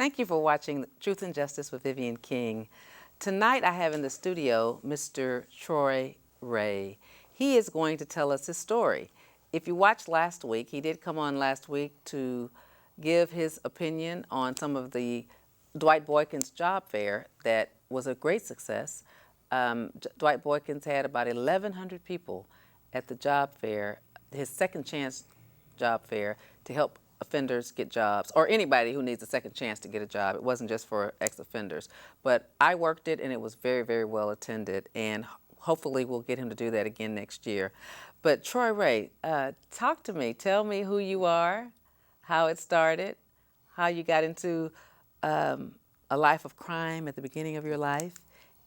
Thank you for watching Truth and Justice with Vivian King. Tonight I have in the studio Mr. Troy Ray. He is going to tell us his story. If you watched last week, he did come on last week to give his opinion on some of the Dwight Boykins job fair that was a great success. Dwight Boykins had about 1,100 people at the job fair, his second chance job fair, to help offenders get jobs, or anybody who needs a second chance to get a job. It wasn't just for ex-offenders. But I worked it, and it was very, very well attended, and hopefully we'll get him to do that again next year. But Troy Ray, talk to me. Tell me who you are, how it started, how you got into a life of crime at the beginning of your life,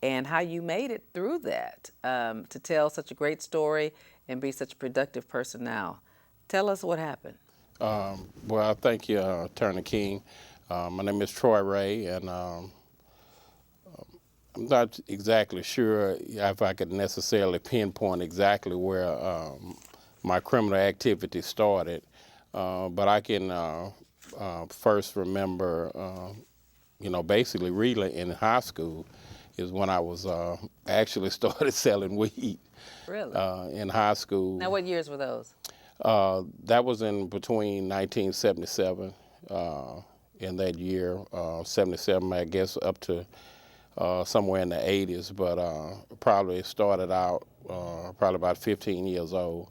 and how you made it through that to tell such a great story and be such a productive person now. Tell us what happened. Well, thank you, Attorney King. My name is Troy Ray, and I'm not exactly sure if I could necessarily pinpoint exactly where my criminal activity started, but I can first remember, basically really in high school is when I was actually started selling weed. Really? In high school. Now, what years were those? That was in between 1977, in that year, 77, I guess, up to somewhere in the 80s, but probably started out probably about 15 years old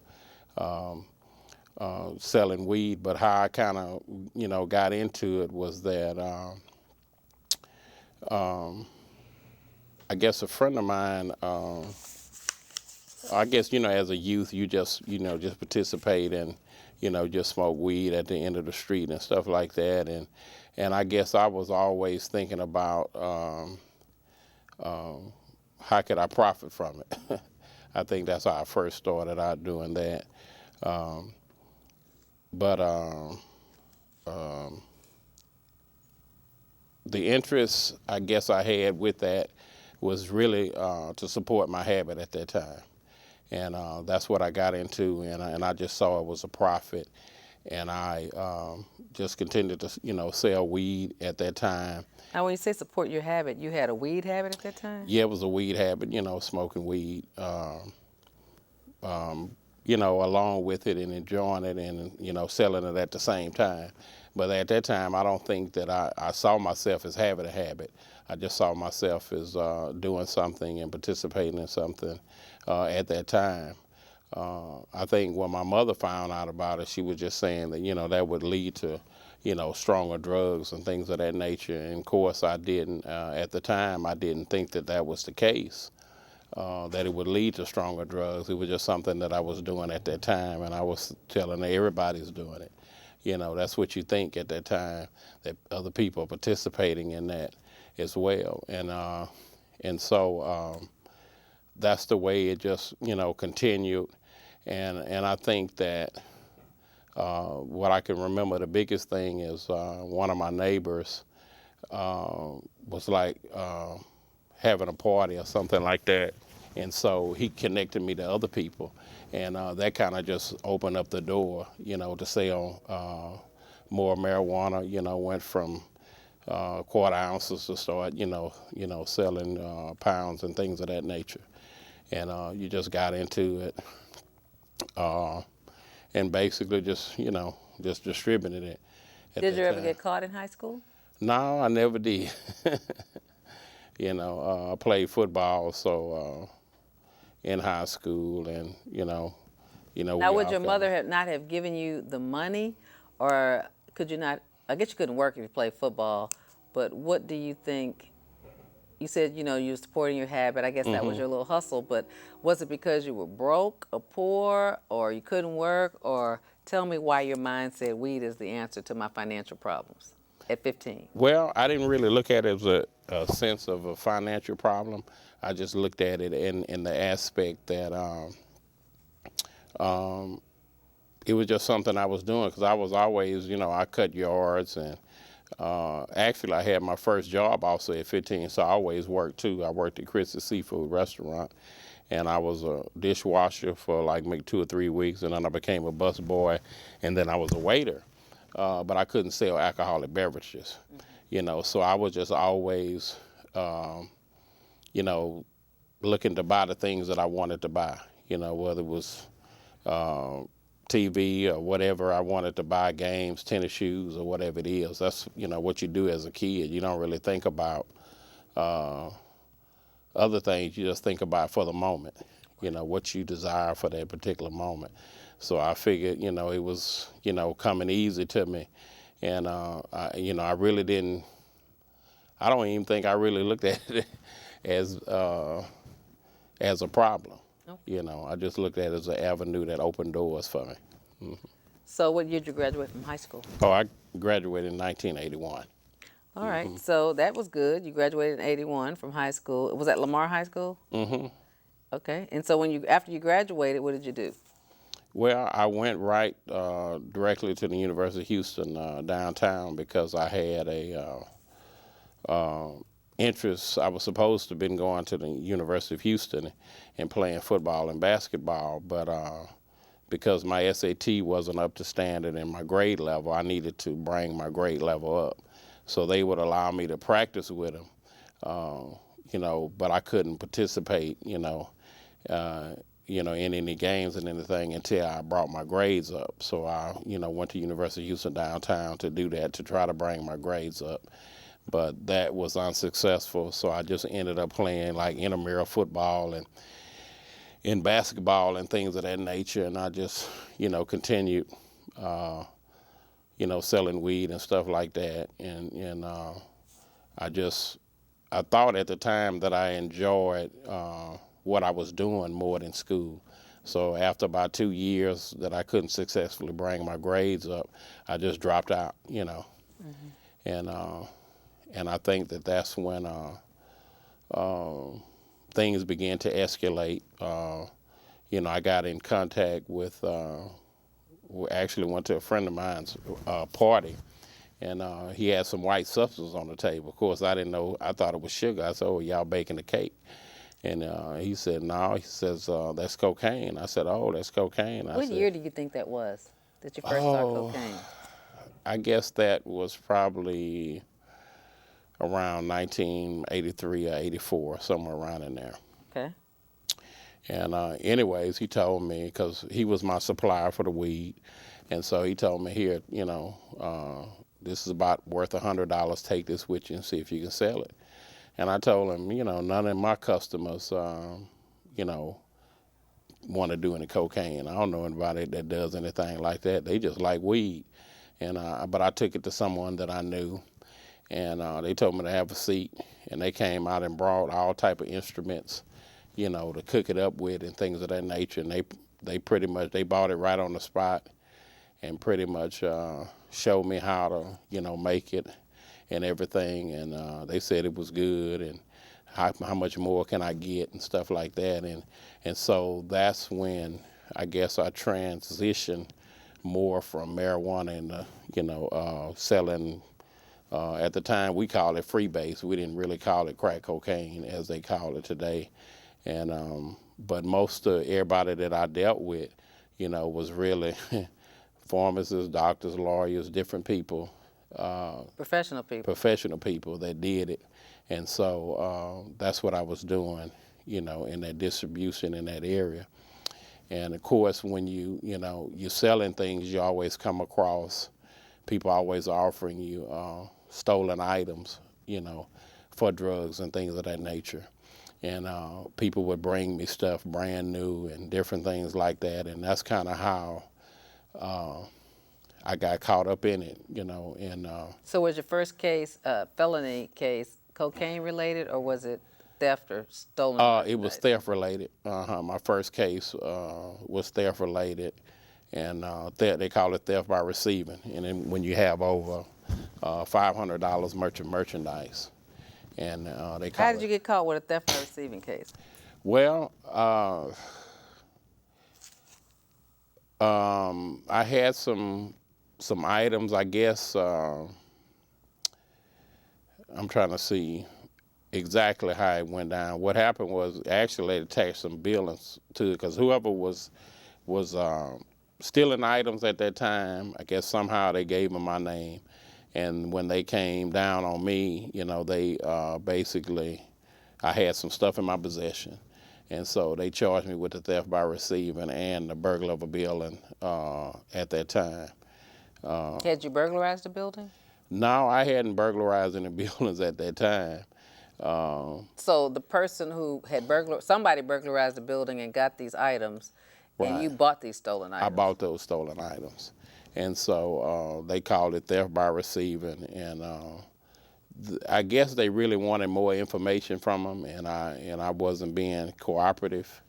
selling weed. But how I kind of, got into it was that I guess a friend of mine, I guess, as a youth, you just participate and, just smoke weed at the end of the street and stuff like that. And I guess I was always thinking about how could I profit from it. I think that's how I first started out doing that. But the interest I guess I had with that was really to support my habit at that time. And that's what I got into, and I just saw it was a profit, and I just continued to, sell weed at that time. Now, when you say support your habit, you had a weed habit at that time? Yeah, it was a weed habit, smoking weed, along with it and enjoying it and, selling it at the same time. But at that time, I don't think that I saw myself as having a habit. I just saw myself as doing something and participating in something at that time. I think when my mother found out about it, she was just saying that, that would lead to, stronger drugs and things of that nature. And of course, I didn't, at the time, I didn't think that that was the case, that it would lead to stronger drugs. It was just something that I was doing at that time, and I was telling her everybody's doing it. That's what you think at that time, that other people are participating in that as well. And so that's the way it just, continued. And I think that what I can remember, the biggest thing is one of my neighbors was like having a party or something like that. And so he connected me to other people. And that kind of just opened up the door, to sell more marijuana, went from quarter ounces to start, selling pounds and things of that nature. And you just got into it and basically just, just distributed it. Did you ever get caught in high school? No, I never did. I played football, so in high school, and Now, would your mother not have given you the money, or could you not? I guess you couldn't work if you played football, but what do you think? You said, you were supporting your habit. I guess that was your little hustle, but was it because you were broke or poor, or you couldn't work, or tell me why your mind said weed is the answer to my financial problems at 15? Well, I didn't really look at it as a sense of a financial problem. I just looked at it in the aspect that it was just something I was doing, because I was always, I cut yards, and actually I had my first job also at 15, so I always worked too. I worked at Chris's Seafood Restaurant, and I was a dishwasher for like maybe 2 or 3 weeks, and then I became a busboy, and then I was a waiter. But I couldn't sell alcoholic beverages. So I was just always, you know, looking to buy the things that I wanted to buy, whether it was TV or whatever I wanted to buy, games, tennis shoes, or whatever it is. That's, what you do as a kid. You don't really think about other things. You just think about for the moment, what you desire for that particular moment. So I figured, it was, coming easy to me. And, I really didn't, I don't even think I really looked at it as a problem. Okay. I just looked at it as an avenue that opened doors for me. Mm-hmm. So what year did you graduate from high school? Oh, I graduated in 1981. All right, so that was good. You graduated in 81 from high school. Was that Lamar High School? Mm-hmm. Okay, and so after you graduated, what did you do? Well, I went right directly to the University of Houston downtown because I had a interest. I was supposed to have been going to the University of Houston and playing football and basketball, but because my SAT wasn't up to standard in my grade level, I needed to bring my grade level up. So they would allow me to practice with them, but I couldn't participate, in any games and anything until I brought my grades up. So I, went to University of Houston downtown to do that, to try to bring my grades up. But that was unsuccessful, so I just ended up playing like intramural football and in basketball and things of that nature. And I just, continued, selling weed and stuff like that. And I thought at the time that I enjoyed what I was doing more than school. So after about 2 years that I couldn't successfully bring my grades up, I just dropped out, Mm-hmm. And I think that's when things began to escalate. I got in contact with, actually went to a friend of mine's party, and he had some white substance on the table. Of course, I didn't know. I thought it was sugar. I said, "Oh, y'all baking a cake?" And he said, "No." He says, "That's cocaine." I said, "Oh, that's cocaine." What year do you think that was that you first saw cocaine? I guess that was probably around 1983 or 84, somewhere around in there. Okay. And anyways, he told me, because he was my supplier for the weed, and so he told me, "Here, this is about worth $100. Take this with you and see if you can sell it." And I told him, none of my customers, want to do any cocaine. I don't know anybody that does anything like that. They just like weed. And but I took it to someone that I knew, and they told me to have a seat, and they came out and brought all type of instruments, to cook it up with and things of that nature. And they pretty much, they bought it right on the spot and pretty much showed me how to, make it and everything. And they said it was good, and how much more can I get and stuff like that. And so that's when I guess I transitioned more from marijuana and, selling. At the time, we called it freebase. We didn't really call it crack cocaine as they call it today. And but most of everybody that I dealt with, was really pharmacists, doctors, lawyers, different people. Professional people that did it. And so that's what I was doing, in that distribution in that area. And of course, when you're selling things, you always come across people always offering you stolen items, for drugs and things of that nature. And people would bring me stuff brand new and different things like that. And that's kind of how I got caught up in it, And so was your first case, felony case, cocaine related, or was it theft or stolen? It was theft related. My first case was theft related, and they call it theft by receiving. And then when you have over $500 merchandise, and they call How did you get caught with a theft by receiving case? Well, I had some items, I guess. I'm trying to see exactly how it went down. What happened was actually they attached some billings to it, because whoever was stealing items at that time, I guess somehow they gave them my name, And when they came down on me, they basically, I had some stuff in my possession. And so they charged me with the theft by receiving and the burglar of a building at that time. Had you burglarized the building? No, I hadn't burglarized any buildings at that time. So the person who had somebody burglarized the building and got these items, and you Right. bought these stolen I items. bought those stolen items. And so they called it theft by receiving. And I guess they really wanted more information from them, and I wasn't being cooperative.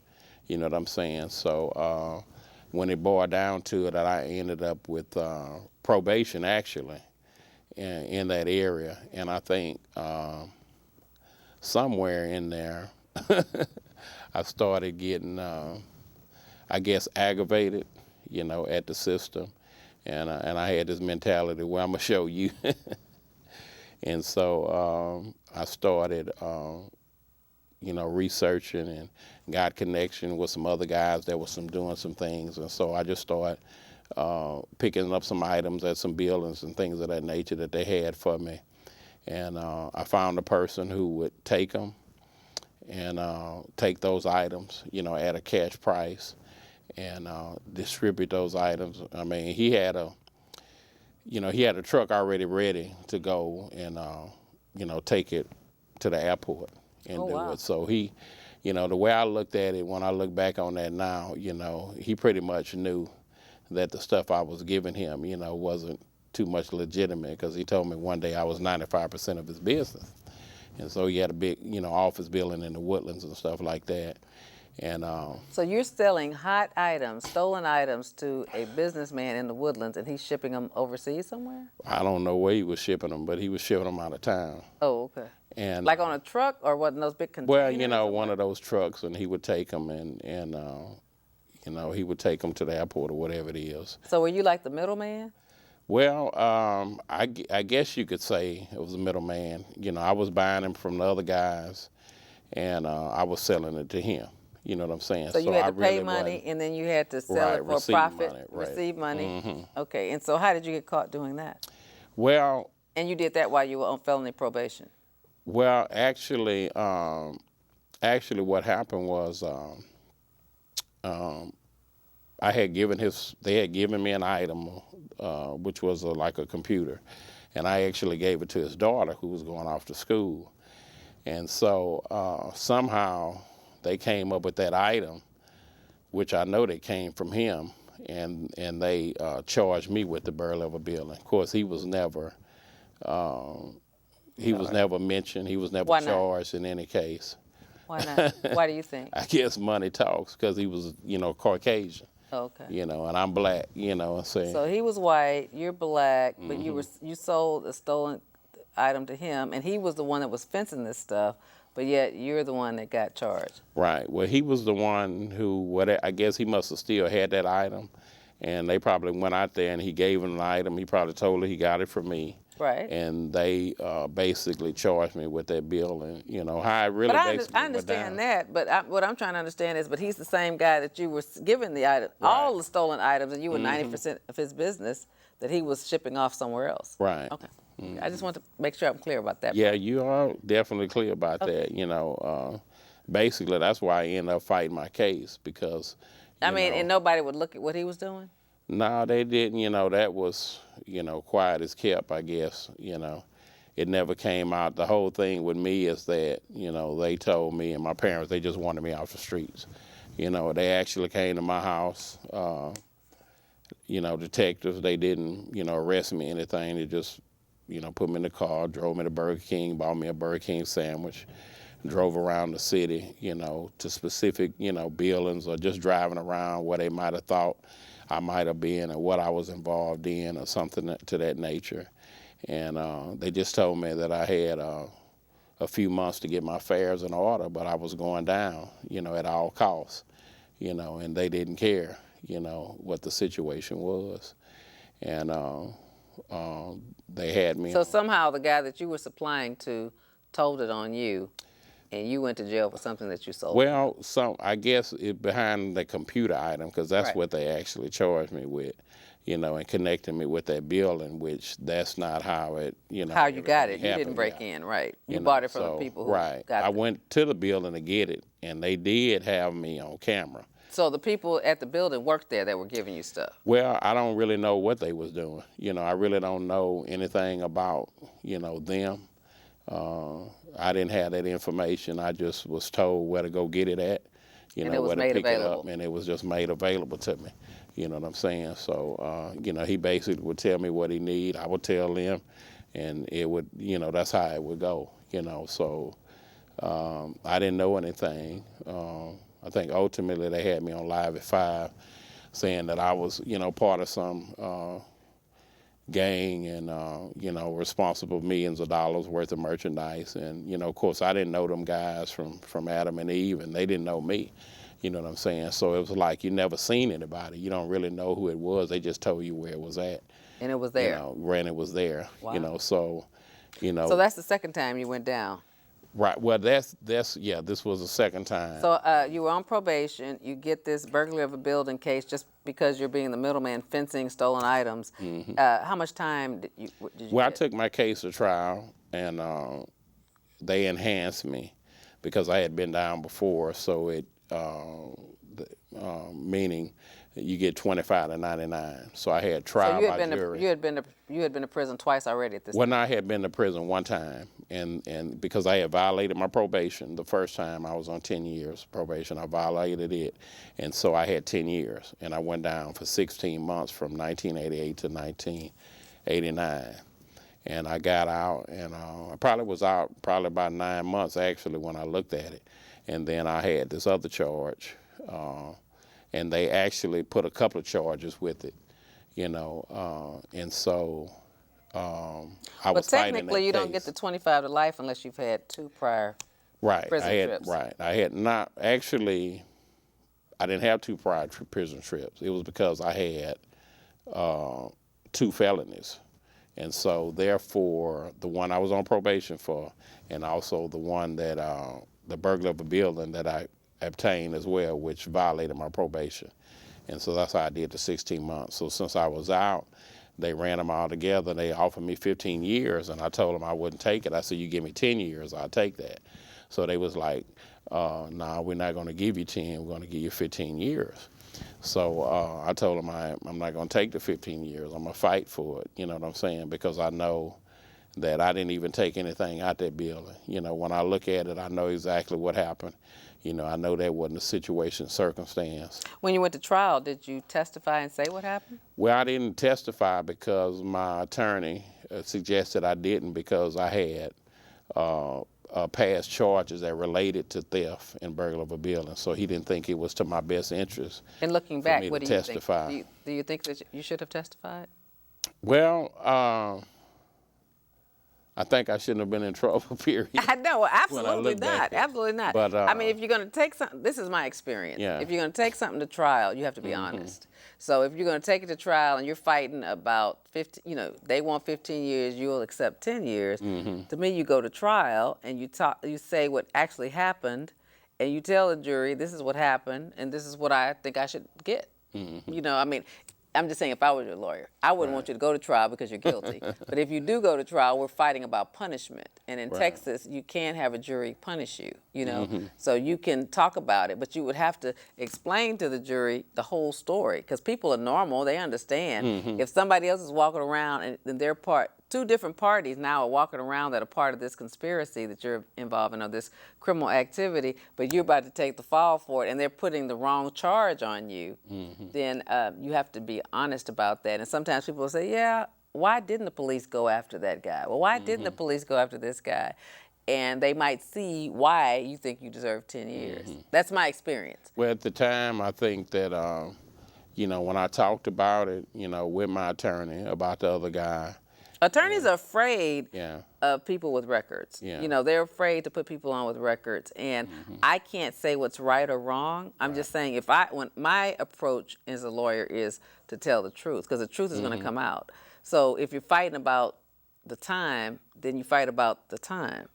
You know what I'm saying? So when it boiled down to it, I ended up with probation, actually, in that area. And I think somewhere in there, I started getting, I guess, aggravated, at the system. And I had this mentality where I'm going to show you. And so I started, researching and got connection with some other guys that was doing some things. And so I just started picking up some items at some buildings and things of that nature that they had for me. And I found a person who would take them and take those items, at a cash price and distribute those items. I mean, he had a truck already ready to go and, take it to the airport and Oh, do wow. it. So he, the way I looked at it, when I look back on that now, he pretty much knew that the stuff I was giving him, wasn't too much legitimate, because he told me one day I was 95% of his business. And so he had a big, office building in the Woodlands and stuff like that. And So you're selling hot items, stolen items, to a businessman in the Woodlands, and he's shipping them overseas somewhere? I don't know where he was shipping them, but he was shipping them out of town. Oh, okay. And Like on a truck, or what, in those big containers? well, one of those trucks, and he would take them and he would take them to the airport or whatever it is. So were you like the middleman? Well, I guess you could say it was a middleman. I was buying them from the other guys, and I was selling it to him. You know what I'm saying? So you had I to pay really money, wasn't- and then you had to sell Right, it for a receive profit, money, right. receive money. Mhm. Okay, and so how did you get caught doing that? Well, And you did that while you were on felony probation? actually, what happened was I had they had given me an item, which was like a computer, and I actually gave it to his daughter who was going off to school. And so somehow they came up with that item, which I know they came from him, and they charged me with the burglar of a building. Of course, he was never mentioned. He was never Why not? charged in any case. Why not? Why do you think? I guess money talks, because he was, Caucasian, Okay. and I'm black, So he was white, you're black, but Mm-hmm. you sold a stolen item to him, and he was the one that was fencing this stuff, but yet you're the one that got charged. Right. Well, he was the one who, I guess he must have still had that item, and they probably went out there and he gave him an item. He probably told her he got it from me. Right. And they basically charged me with that bill, and how I really But basically I went understand down. that, but what I'm trying to understand is, but he's the same guy that you were giving the item, all the stolen items, and you were 90% of his business that he was shipping off somewhere else. Right. Okay. I just want to make sure I'm clear about that. Yeah, you are definitely clear about that. Basically, that's why I ended up fighting my case, because. I mean, and nobody would look at what he was doing? No, they didn't. That was, quiet as kept, I guess. It never came out. The whole thing with me is that, they told me, and my parents, they just wanted me off the streets. They actually came to my house. Detectives, they didn't, arrest me or anything. They just, put me in the car, drove me to Burger King, bought me a Burger King sandwich, drove around the city, to specific, buildings, or just driving around where they might have thought I might have been, or what I was involved in, or something to that nature. And they just told me that I had a few months to get my affairs in order, but I was going down, at all costs, and they didn't care, what the situation was. And they had me. So somehow the guy that you were supplying to told it on you. And you went to jail for something that you sold. Well, I guess it behind the computer item, because that's Right. what they actually charged me with, and connecting me with that building, which that's not how it, How you got it? everything You didn't happened, break yeah. in, right? You know, bought it from the so, people who right. got I it. went to the building to get it, and they did have me on camera. So the people at the building worked there that were giving you stuff. Well, I don't really know what they was doing. I really don't know anything about, them. I didn't have that information. I just was told where to go get it at, And it was where to made pick it available. up, and it was just made available to me. You know what I'm saying? So, he basically would tell me what he need. I would tell him, and it would, that's how it would go. So I didn't know anything. I think ultimately they had me on Live at 5, saying that I was, part of some gang and, responsible for millions of dollars worth of merchandise. And, of course, I didn't know them guys from Adam and Eve, and they didn't know me. You know what I'm saying? So it was like you never seen anybody. You don't really know who it was. They just told you where it was at. And it was there. It was there. Wow. So. So that's the second time you went down. Right. Well, that's yeah. This was the second time. So you were on probation. You get this burglary of a building case just because you're being the middleman, fencing stolen items. How much time did you Well, get? I took my case to trial, and they enhanced me because I had been down before. So it meaning you get 25 to 99. So I had trial So by jury. you had been to prison twice already at this Well, time. no, I had been to prison one time, and because I had violated my probation the first time I was on 10 years probation, I violated it, and so I had 10 years, and I went down for 16 months from 1988 to 1989, and I got out, and I probably was out about 9 months actually when I looked at it, and then I had this other charge, and they actually put a couple of charges with it. And so I was But fighting technically, that you don't case. get the 25 to life unless you've had 2 prior prison trips. Right. I had not actually. I didn't have 2 prior prison trips. It was because I had 2 felonies, and so therefore the one I was on probation for, and also the one that the burglary of a building that I obtained as well, which violated my probation. And so that's how I did the 16 months. So since I was out, they ran them all together. They offered me 15 years, and I told them I wouldn't take it. I said, you give me 10 years, I'll take that. So they was like, nah, we're not going to give you 10. We're going to give you 15 years. So I told them I'm not going to take the 15 years. I'm going to fight for it, you know what I'm saying, because I know that I didn't even take anything out that building. When I look at it, I know exactly what happened. I know that wasn't a situation, circumstance. When you went to trial, did you testify and say what happened? Well, I didn't testify because my attorney suggested I didn't because I had past charges that related to theft and burglary of a building. So he didn't think it was to my best interest. And looking for back, me what to do you testify. think? Do you think that you should have testified? Well, I think I shouldn't have been in trouble, period. No, absolutely look back not. Absolutely not. But, I mean, if you're going to take something, this is my experience. Yeah. If you're going to take something to trial, you have to be honest. So if you're going to take it to trial and you're fighting about 15, they want 15 years, you'll accept 10 years. To me, you go to trial and you say what actually happened, and you tell the jury, this is what happened, and this is what I think I should get. I mean, I'm just saying, if I were your lawyer, I wouldn't want you to go to trial because you're guilty. But if you do go to trial, we're fighting about punishment. And in Texas, you can't have a jury punish you, So you can talk about it, but you would have to explain to the jury the whole story. Because people are normal, they understand. If somebody else is walking around and they're 2 different parties now are walking around that are part of this conspiracy that you're involved in, or this criminal activity, but you're about to take the fall for it, and they're putting the wrong charge on you, then you have to be honest about that. And sometimes people will say, yeah, why didn't the police go after that guy? Well, why didn't the police go after this guy? And they might see why you think you deserve 10 years. That's my experience. Well, at the time, I think that, when I talked about it, with my attorney about the other guy, Attorneys are afraid Yeah. of people with records. Yeah. They're afraid to put people on with records. And I can't say what's right or wrong. I'm just saying when my approach as a lawyer is to tell the truth, because the truth is going to come out. So if you're fighting about the time, then you fight about the time.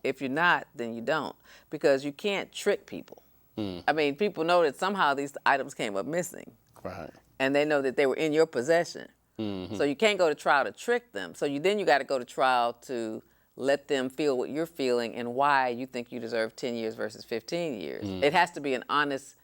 If you're not, then you don't, because you can't trick people. I mean, people know that somehow these items came up missing, Right. and they know that they were in your possession. So you can't go to trial to trick them. So then you got to go to trial to let them feel what you're feeling and why you think you deserve 10 years versus 15 years. It has to be an honest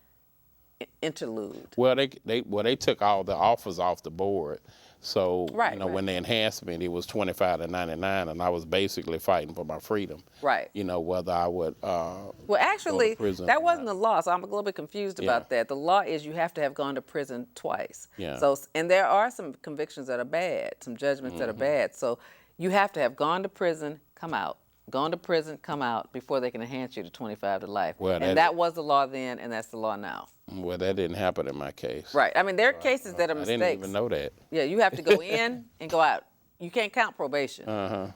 interlude. Well, they took all the offers off the board. So Right, when they enhanced me, it was 25 to 99, and I was basically fighting for my freedom. Right. Whether I would. Well, go actually, to prison that or wasn't not. the law, so I'm a little bit confused about that. The law is you have to have gone to prison twice. Yeah. So, and there are some convictions that are bad, some judgments that are bad. So you have to have gone to prison, come out. Gone to prison, come out before they can enhance you to 25 to life. Well, and that was the law then, and that's the law now. Well, that didn't happen in my case. Right. I mean, there are cases that are I mistakes. didn't even know that. Yeah, you have to go in and go out. You can't count probation.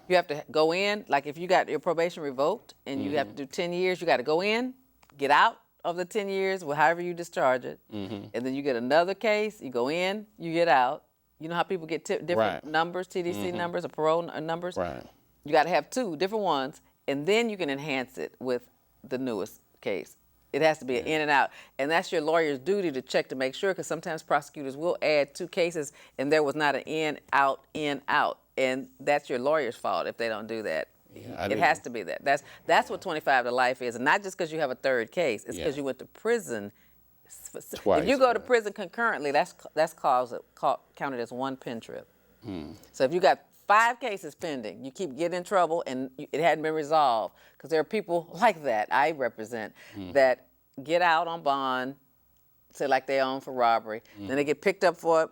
You have to go in, like if you got your probation revoked and you have to do 10 years, you got to go in, get out of the 10 years, well, however you discharge it, and then you get another case, you go in, you get out. You know how people get different Right. numbers, TDC numbers or parole numbers? Right. You got to have two different ones, and then you can enhance it with the newest case. It has to be an in and out. And that's your lawyer's duty to check to make sure, because sometimes prosecutors will add two cases and there was not an in, out. And that's your lawyer's fault if they don't do that. Yeah, It has to be that. That's what 25 to life is. And not just because you have a third case. It's because you went to prison. Twice, If you go to right. prison concurrently, that's counted as one pen trip. So if you got 5 cases pending, you keep getting in trouble and it hadn't been resolved, because there are people like that I represent that get out on bond, say like they own for robbery, then they get picked up for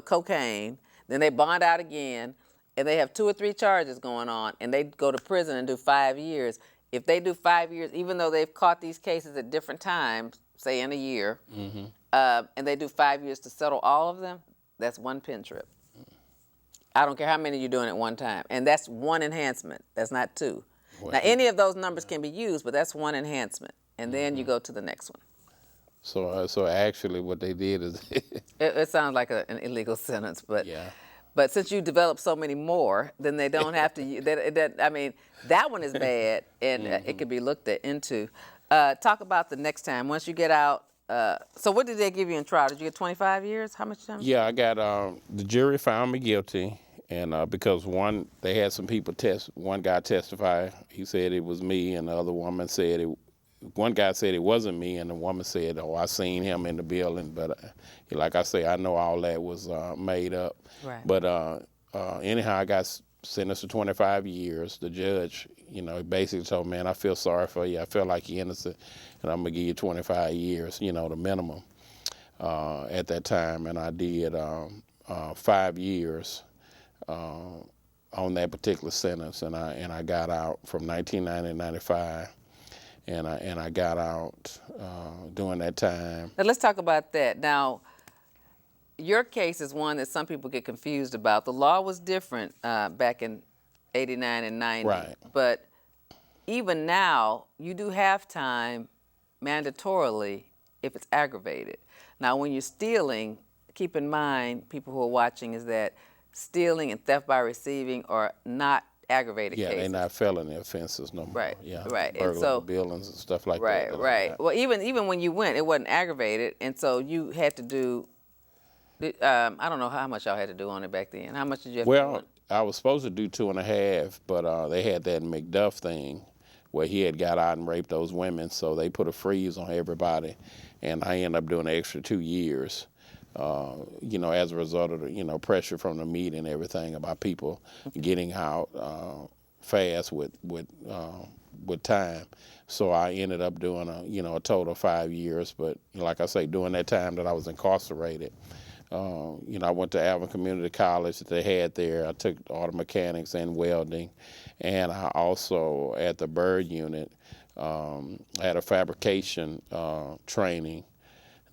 cocaine, then they bond out again, and they have 2 or 3 charges going on, and they go to prison and do 5 years. If they do 5 years, even though they've caught these cases at different times, say in a year, and they do 5 years to settle all of them, that's one pen trip. I don't care how many you're doing at one time. And that's one enhancement. That's not 2. Well, now, any of those numbers can be used, but that's one enhancement. And then you go to the next one. So actually what they did is It sounds like an illegal sentence, but Yeah. but since you develop so many more, then they don't have to. That one is bad, and it could be looked into. Talk about the next time once you get out. So what did they give you in trial? Did you get 25 years? How much time? Yeah, I got the jury found me guilty, and because they had some people one guy testify, he said it was me, and the other woman said one guy said it wasn't me, and the woman said, oh, I seen him in the building, but like I say, I know all that was made up. Right. But anyhow, I got sentenced to 25 years. The judge, basically told me, man, I feel sorry for you. I feel like you're innocent, and I'm going to give you 25 years, the minimum at that time. And I did 5 years on that particular sentence, and I got out from 1990 to 95, and I got out during that time. Now let's talk about that. Now, your case is one that some people get confused about. The law was different back in 89 and 90. Right. But even now, you do have time mandatorily if it's aggravated. Now, when you're stealing, keep in mind, people who are watching, is that stealing and theft by receiving are not aggravated Yeah, cases. they're not felony offenses no more. Right, Yeah, right. And burglary so- buildings and stuff like Right, that. right. Well, even when you went, it wasn't aggravated, and so you had to do. I don't know how much y'all had to do on it back then. How much did you have to do on Well, it? I was supposed to do 2.5, but they had that McDuff thing where he had got out and raped those women, so they put a freeze on everybody, and I ended up doing an extra 2 years. As a result of the pressure from the media and everything about people getting out fast with time. So I ended up doing a total of 5 years. But like I say, during that time that I was incarcerated, I went to Alvin Community College that they had there. I took auto mechanics and welding, and I also at the Bird unit had a fabrication training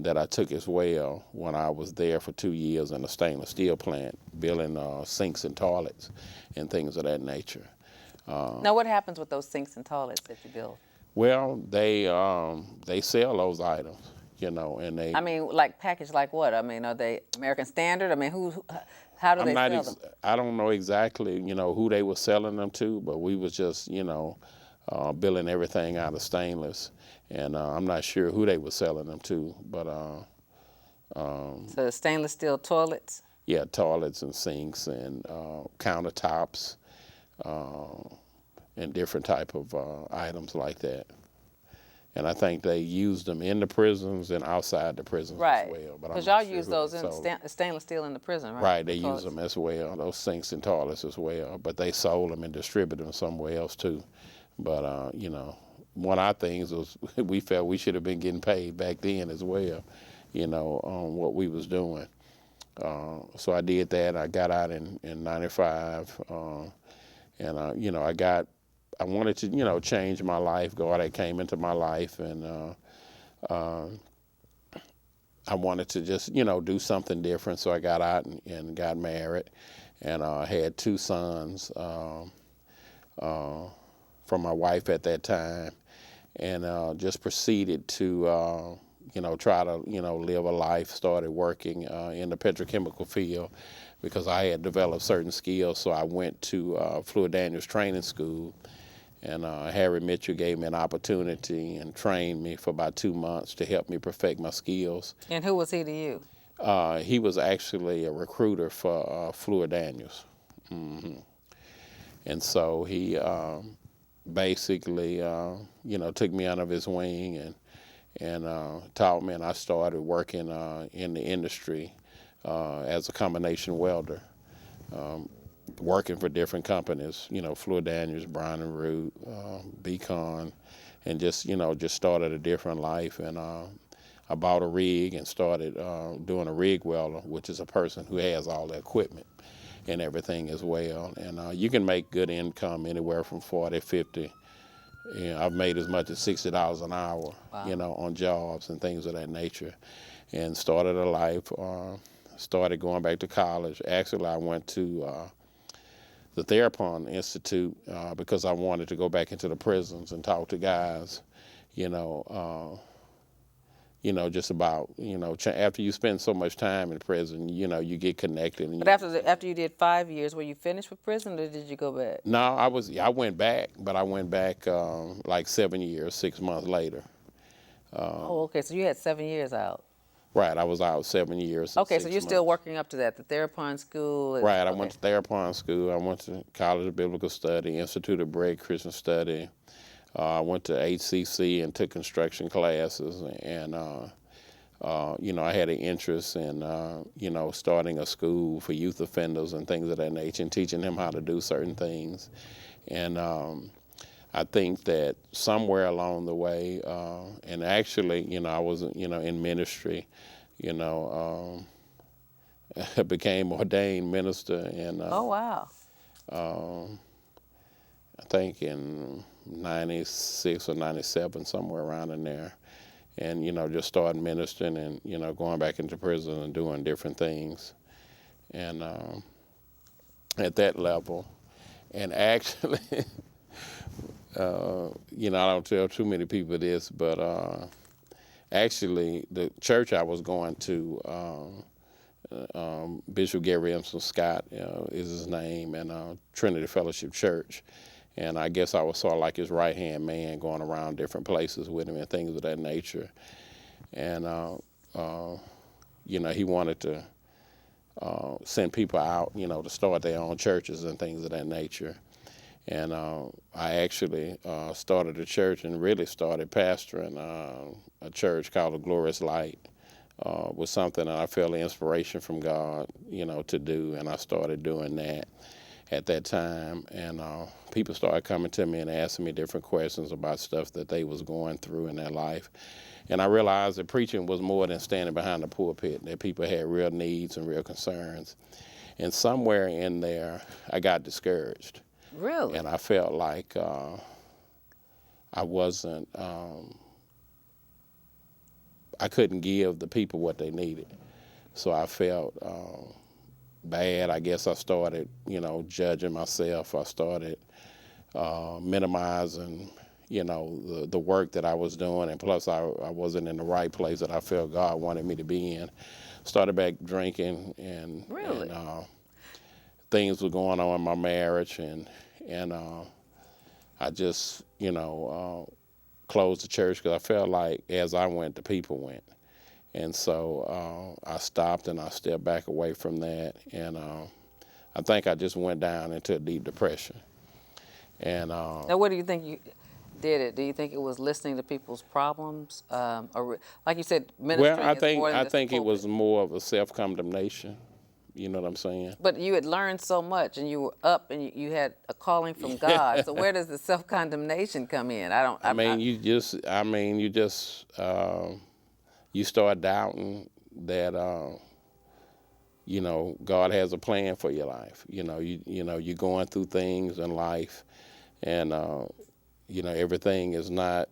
that I took as well when I was there for 2 years in a stainless steel plant, building sinks and toilets and things of that nature. Now, what happens with those sinks and toilets that you build? Well, they sell those items. you know, and they. I mean, like packaged like what? I mean, are they American Standard? I mean, how do I'm they not. sell them? I don't know exactly, you know, who they were selling them to, but we was just, you know, building everything out of stainless, and I'm not sure who they were selling them to, but So the stainless steel toilets. yeah, toilets and sinks and countertops and different type of items like that. And I think they used them in the prisons and outside the prisons Right. as well. But Because I'm not y'all sure use who those they in sold. stainless steel in the prison, right? Right, they The use toilets. them as well, those sinks and toilets as well. But they sold them and distributed them somewhere else too. But, you know, one of our things was we felt we should have been getting paid back then as well, you know, on what we was doing. So I did that. I got out in 95. And, you know, I wanted to, you know, change my life. God had came into my life, and I wanted to just, you know, do something different. So I got out and got married, and had 2 sons from my wife at that time, and just proceeded to, you know, try to, you know, live a life. Started working in the petrochemical field because I had developed certain skills. So I went to Fluid Daniels Training School, and Harry Mitchell gave me an opportunity and trained me for about 2 months to help me perfect my skills. And who was he to you? He was actually a recruiter for Fluid Daniels. And so he basically, you know, took me under his wing and taught me, and I started working in the industry as a combination welder, working for different companies, you know, Fluid Daniels, Brown and Root, Beacon, and just, you know, just started a different life. And I bought a rig and started doing a rig welder, which is a person who has all the equipment and everything as well. And you can make good income anywhere from 40, 50. You know, I've made as much as $60 an hour, Wow. you know, on jobs and things of that nature. And started a life, started going back to college. Actually, I went to the Therapon Institute because I wanted to go back into the prisons and talk to guys, you know, just about, you know, after you spend so much time in prison, you know, you get connected. And But after you did 5 years, were you finished with prison, or did you go back? No, I went back, but I went back like 7 years, 6 months later. Oh, okay. So you had 7 years out. Right, I was out 7 years. Okay, and so 6 you're still months. working up to that. The Therapon School. Right, I okay. went to Therapon School. I went to College of Biblical Study, Institute of Bread Christian Study. I went to HCC and took construction classes, and you know, I had an interest in, you know, starting a school for youth offenders and things of that nature, and teaching them how to do certain things. And I think that somewhere along the way, and actually, you know, I was, you know, in ministry, you know, I became ordained minister in, Oh, wow. I think in 96 or 97, somewhere around in there. And, you know, just started ministering and, you know, going back into prison and doing different things. And at that level, and actually, you know, I don't tell too many people this, but actually the church I was going to, Bishop Gary Emerson Scott is his name, and Trinity Fellowship Church. And I guess I was sort of like his right-hand man, going around different places with him and things of that nature. And, you know, he wanted to send people out, you know, to start their own churches and things of that nature. And I actually started a church and really started pastoring a church called the Glorious Light. Was something that I felt the inspiration from God, you know, to do, and I started doing that at that time. And people started coming to me and asking me different questions about stuff that they was going through in their life. And I realized that preaching was more than standing behind the pulpit, that people had real needs and real concerns. And somewhere in there, I got discouraged. Really? And I felt like I wasn't, I couldn't give the people what they needed. So I felt bad. I guess I started, you know, judging myself. I started minimizing, the work that I was doing, and plus I wasn't in the right place that I felt God wanted me to be in. Started back drinking, and Really? things were going on in my marriage, and I just closed the church because I felt like as I went, the people went, and so I stopped and I stepped back away from that, and I think I just went down into a deep depression. And Now, what do you think you did it? Do you think it was listening to people's problems, or like you said, well, ministering is more than I just the think it was pulpit? more of a self-condemnation. You know what I'm saying? But you had learned so much, and you were up, and you had a calling from God. So where does the self-condemnation come in? I don't. I mean, you just you start doubting that God has a plan for your life. You're going through things in life, and everything is not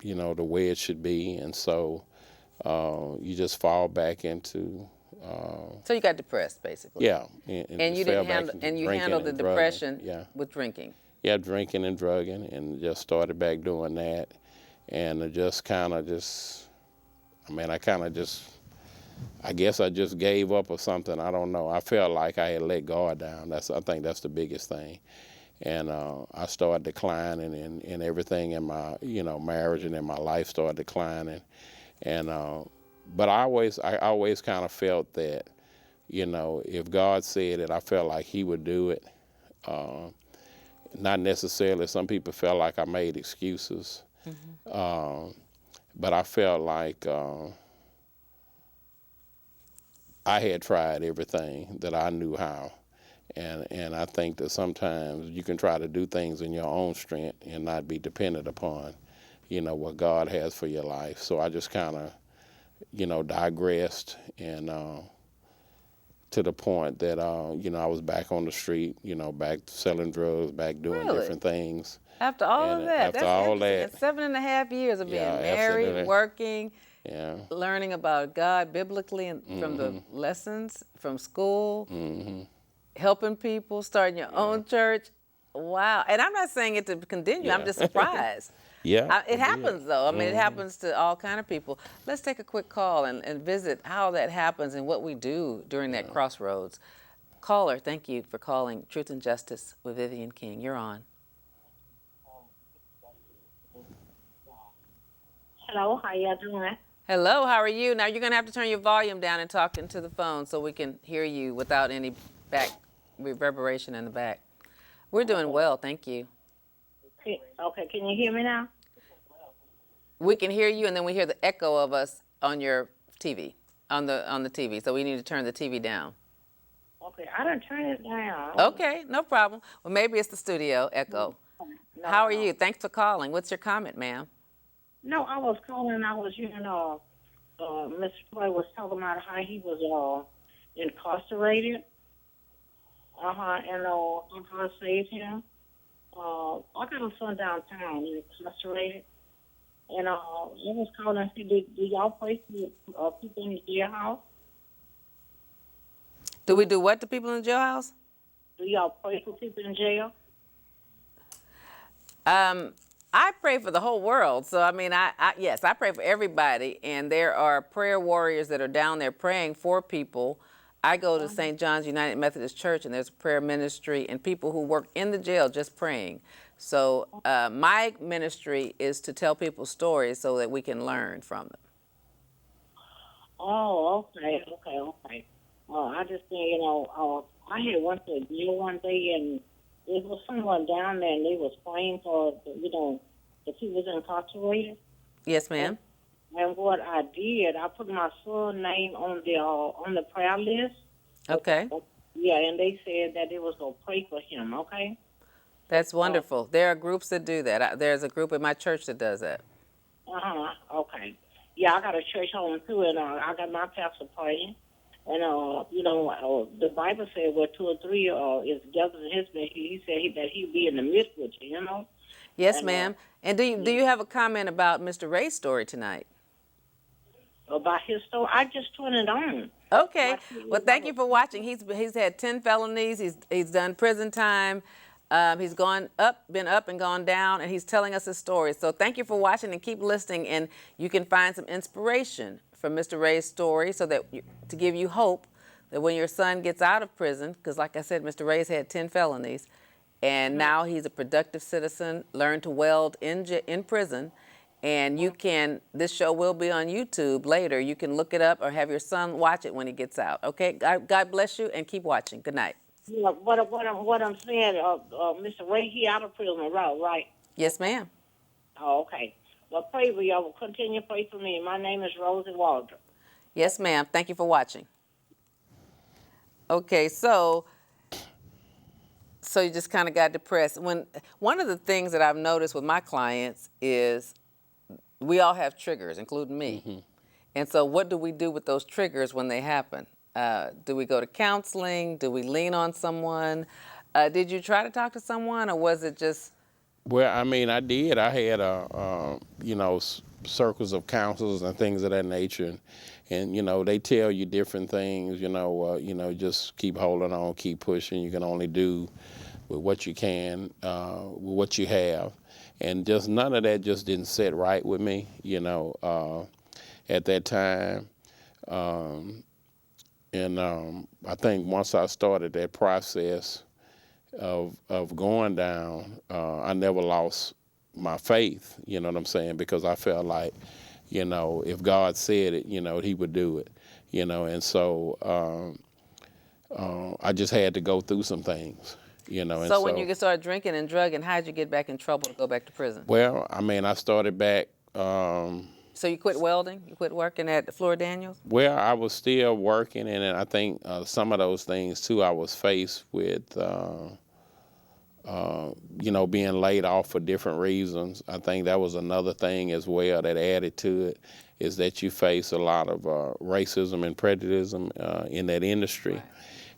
the way it should be, and so you just fall back into So you got depressed, basically. yeah, And you just fell didn't back handle, into and you drinking handled the and drugging. depression Yeah. with drinking. Yeah, drinking and drugging, and just started back doing that, and it just kind of just, I guess I just gave up or something. I don't know. I felt like I had let God down. I think that's the biggest thing, and I started declining, and everything in my marriage and in my life started declining, and but I always kind of felt that if God said it, I felt like He would do it. Not necessarily. Some people felt like I made excuses, but I felt like I had tried everything that I knew how, and I think that sometimes you can try to do things in your own strength and not be dependent upon, what God has for your life. So I just kind of, digressed, and to the point that I was back on the street, back selling drugs, back doing Really? different things. After all And of that, after that's all interesting. that, And 7.5 years of being yeah, married, absolutely. working, Yeah. learning about God biblically and from the lessons from school, helping people, starting your own church. Wow. And I'm not saying it to condemn you. I'm Yeah. just surprised. Yeah, It it happens, did. though. I mean, it happens to all kind of people. Let's take a quick call and visit how that happens and what we do during that crossroads. Caller, thank you for calling Truth and Justice with Vivian King. You're on. Hello, how y'all doing? Hello, how are you? Now you're gonna have to turn your volume down and talk into the phone so we can hear you without any back reverberation in the back. We're doing well, thank you. Okay, can you hear me now? We can hear you, and then we hear the echo of us on your TV, on the TV. So we need to turn the TV down. Okay, I done turn it down. Okay, no problem. Well, maybe it's the studio echo. No, How are no. you? Thanks for calling. What's your comment, ma'am? No, I was calling. I was, Mr. Floyd was talking about how he was incarcerated. And God saved him. I got a son downtown incarcerated. And I was calling and said, do y'all pray for people in the jailhouse? Do we do what to people in the jailhouse? Do y'all pray for people in jail? I pray for the whole world. So, I mean, yes, I pray for everybody. And there are prayer warriors that are down there praying for people. I go to St. John's United Methodist Church, and there's a prayer ministry and people who work in the jail just praying. So my ministry is to tell people stories so that we can learn from them. Oh, okay. I just think, I had went to a jail one day, and there was someone down there, and they was praying for, the people incarcerated. Yes, ma'am. And what I did, I put my son's name on the prayer list. Okay. Yeah, and they said that they was gonna pray for him. Okay. That's wonderful. There are groups that do that. There's a group in my church that does that. Okay. Yeah, I got a church home too, and I got my pastor praying. And the Bible said where two or three is gathered in His name, He said that He'd be in the midst with you. Yes, And, ma'am. And do you have a comment about Mr. Ray's story tonight? About his story, I just turned it on. Okay. Well, thank you for watching. He's had 10 felonies. He's done prison time. He's been up and gone down, and he's telling us his story. So thank you for watching and keep listening, and you can find some inspiration from Mr. Ray's story to give you hope that when your son gets out of prison, because like I said, Mr. Ray's had 10 felonies, and now he's a productive citizen, learned to weld in prison, and this show will be on YouTube later. You can look it up or have your son watch it when he gets out. Okay, God bless you, and keep watching. Good night. Yeah, what I'm saying, Mr. Ray, he out of prison, right? Yes, ma'am. Oh, okay. Well, pray for y'all. Continue to pray for me. My name is Rosie Walter. Yes, ma'am. Thank you for watching. Okay, so you just kind of got depressed. One of the things that I've noticed with my clients is we all have triggers, including me. Mm-hmm. And so what do we do with those triggers when they happen? Do we go to counseling? Do we lean on someone? Did you try to talk to someone, or was it just? Well, I mean, I did. I had, circles of counselors and things of that nature. And they tell you different things, just keep holding on, keep pushing. You can only do with what you can, with what you have. And just none of that just didn't sit right with me, at that time. I think once I started that process of going down, I never lost my faith, you know what I'm saying? Because I felt like, if God said it, he would do it, and so I just had to go through some things, And so when you started drinking and drugging, how'd you get back in trouble to go back to prison? Well, I mean, I started back. So you quit welding? You quit working at Fleur Daniels? Well, I was still working, and then I think some of those things too, I was faced with, being laid off for different reasons. I think that was another thing as well that added to it, is that you face a lot of racism and prejudice in that industry. Right.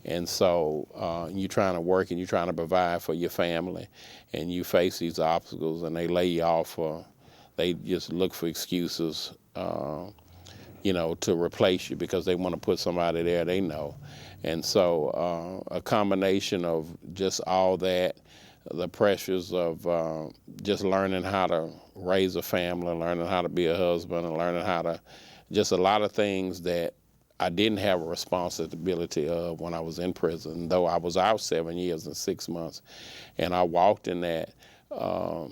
And so you're trying to work and you're trying to provide for your family, and you face these obstacles, and they lay you off they just look for excuses, to replace you because they want to put somebody there they know. And so a combination of just all that, the pressures of just learning how to raise a family, learning how to be a husband, and learning how to, just a lot of things that I didn't have a responsibility of when I was in prison, though I was out 7 years and 6 months, and I walked in that. I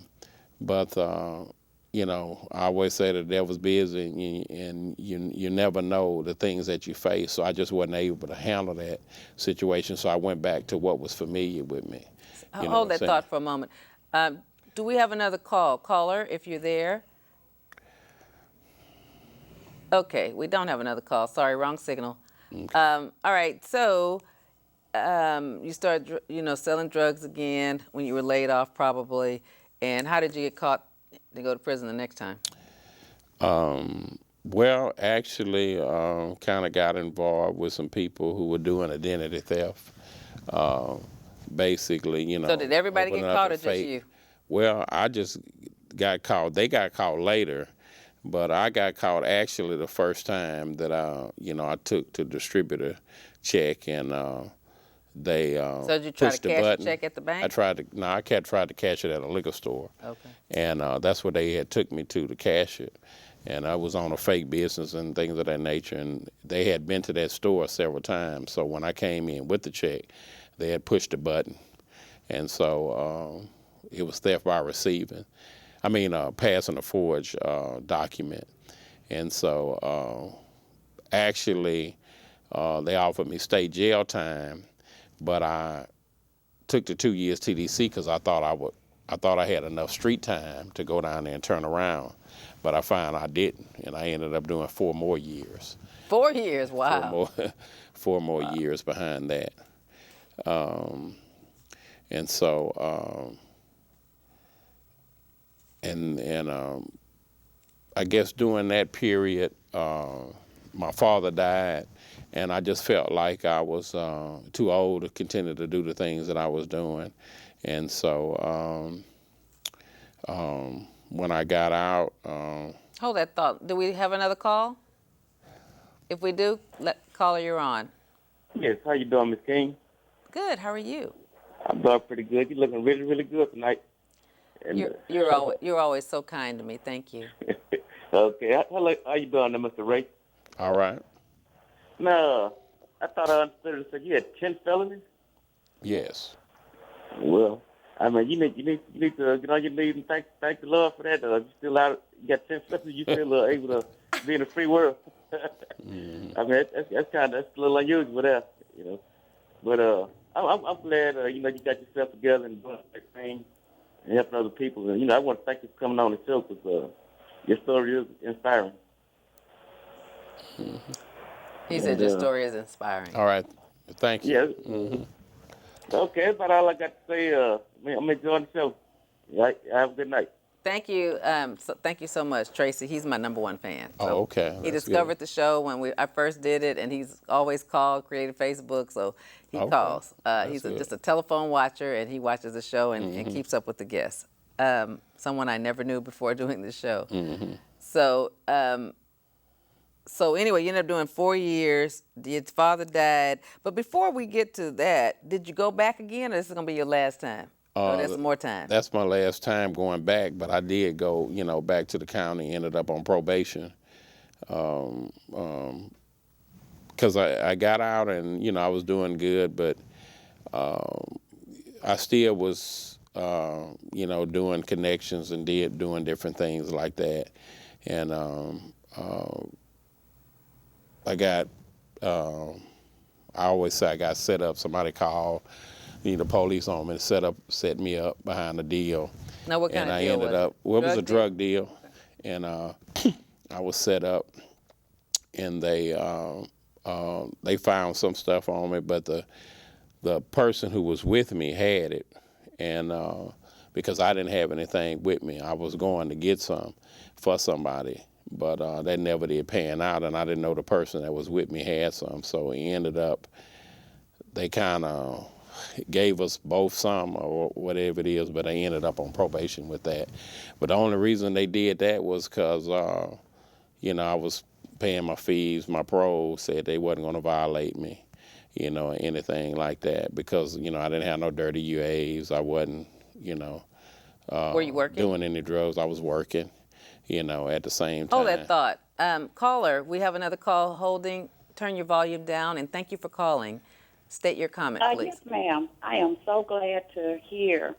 always say the devil's busy, and you never know the things that you face. So I just wasn't able to handle that situation. So I went back to what was familiar with me. Hold that thought for a moment. Do we have another call? Caller, if you're there. Okay, we don't have another call. Sorry, wrong signal. Okay. All right, so you started, selling drugs again when you were laid off, probably. And how did you get caught to go to prison the next time? Well, actually, kind of got involved with some people who were doing identity theft. Basically, So did everybody get caught or just you? Well, I just got caught. They got caught later, but I got caught actually the first time that I took to distributor check, and they So did you try to cash the check at the bank? I tried to cash it at a liquor store. Okay. And that's where they had took me to cash it. And I was on a fake business and things of that nature, and they had been to that store several times. So when I came in with the check, they had pushed a button. And so it was theft by receiving. Passing a forged document. And so actually they offered me state jail time, but I took the 2 years TDC because I thought I had enough street time to go down there and turn around. But I found I didn't, and I ended up doing 4 more years. 4 years, wow. 4 more years behind that. And so, I guess during that period, my father died, and I just felt like I was too old to continue to do the things that I was doing. And so when I got out... Hold that thought. Do we have another call? If we do, caller, you're on. Yes, how you doing, Ms. King? Good, how are you? I'm doing pretty good. You're looking really, really good tonight. And, You're always so kind to me. Thank you. okay, how you doing, there, Mr. Ray? All right. No, I thought I understood it. Said you had 10 felonies. Yes. Well, I mean, you need to get on your knees and thank the Lord for that. You still out, you got 10 felonies. You still able to be in a free world. I mean, that's a little unusual there, you know. But I'm glad you got yourself together and doing that thing and helping other people. And I want to thank you for coming on the show because your story is inspiring. He said your story is inspiring. All right. Thank you. Yeah. Okay, that's about all I got to say. I'm enjoying the show. Right, have a good night. Thank you. Thank you so much, Tracy. He's my #1 fan. So Oh, okay. He That's discovered good. the show when I first did it, and he's always called, created Facebook, so he Okay. calls. That's He's good. just a telephone watcher, and he watches the show and keeps up with the guests. Someone I never knew before doing the show. So, so anyway, you ended up doing 4 years. Your father died. But before we get to that, did you go back again, or this is going to be your last time? Or there's some more time? That's my last time going back, but I did go, back to the county, ended up on probation. Because I got out and, I was doing good, but I still was, doing connections and doing different things like that. And I got, I always say I got set up. Somebody called, the police on me and set me up behind a deal. Now, what kind and of I deal ended was up, it? well, it was a Drug drug deal. And I was set up, and they found some stuff on me, but the person who was with me had it, and because I didn't have anything with me, I was going to get some for somebody, but that never did pan out, and I didn't know the person that was with me had some, so it ended up, they kind of gave us both some or whatever it is, but I ended up on probation with that. But the only reason they did that was because, I was paying my fees. My parole said they wasn't going to violate me, or anything like that because, I didn't have no dirty UAs. I wasn't, Were you working? doing any drugs. I was working, at the same time. Oh, that thought. Caller, we have another call holding. Turn your volume down, and thank you for calling. State your comment, please. Yes, ma'am. I am so glad to hear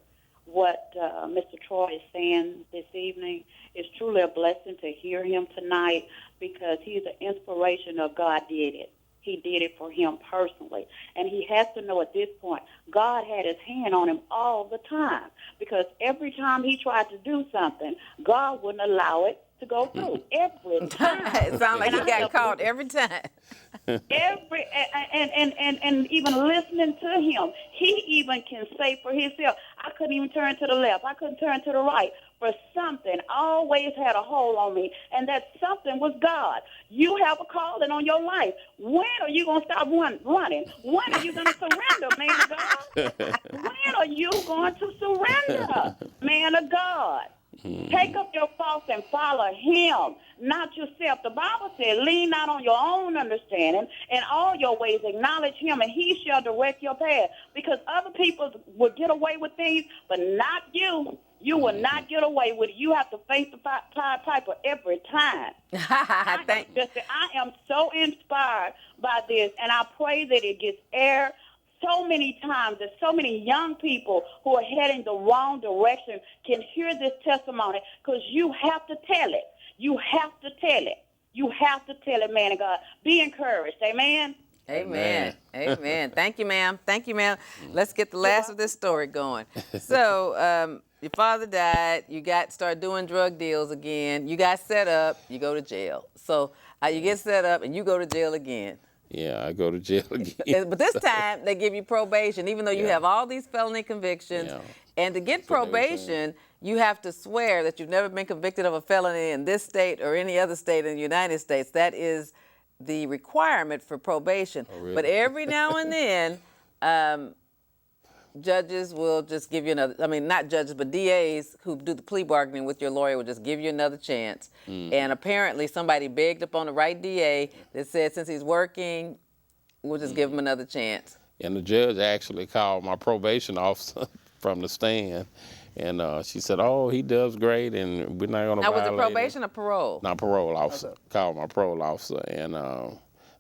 what Mr. Troy is saying this evening. It's truly a blessing to hear him tonight because he's an inspiration of God did it. He did it for him personally. And he has to know at this point, God had his hand on him all the time because every time he tried to do something, God wouldn't allow it to go through every time. It sounds like he got caught every time. And even listening to him, he even can say for himself, I couldn't even turn to the left. I couldn't turn to the right. For something always had a hold on me, and that something was God. You have a calling on your life. When are you going to stop running? When are you going to surrender, man of God? When are you going to surrender, man of God? Take up your cross and follow him, not yourself. The Bible says, lean not on your own understanding, and all your ways acknowledge him, and he shall direct your path. Because other people will get away with things, but not you. You will not get away with it. You have to face the Pied Piper every time. I am so inspired by this, and I pray that it gets air so many times that so many young people who are heading the wrong direction can hear this testimony because you have to tell it. You have to tell it. You have to tell it, man of God. Be encouraged. Amen? Amen. Amen. Thank you, ma'am. Thank you, ma'am. Let's get the last of this story going. So, your father died. You started doing drug deals again. You got set up. You go to jail. So, you get set up and you go to jail again. Yeah, I go to jail again. But this time, they give you probation, even though you have all these felony convictions. Yeah. And to get probation, you have to swear that you've never been convicted of a felony in this state or any other state in the United States. That is the requirement for probation. Oh, really? But every now and then, judges will just give you not judges, but DAs who do the plea bargaining with your lawyer will just give you another chance. And apparently somebody begged up on the right DA that said since he's working, we'll just give him another chance. And the judge actually called my probation officer from the stand, and she said, "Oh, he does great, and we're not going to Now, was it violate him." probation or parole? Not parole officer. Okay. Called my parole officer, and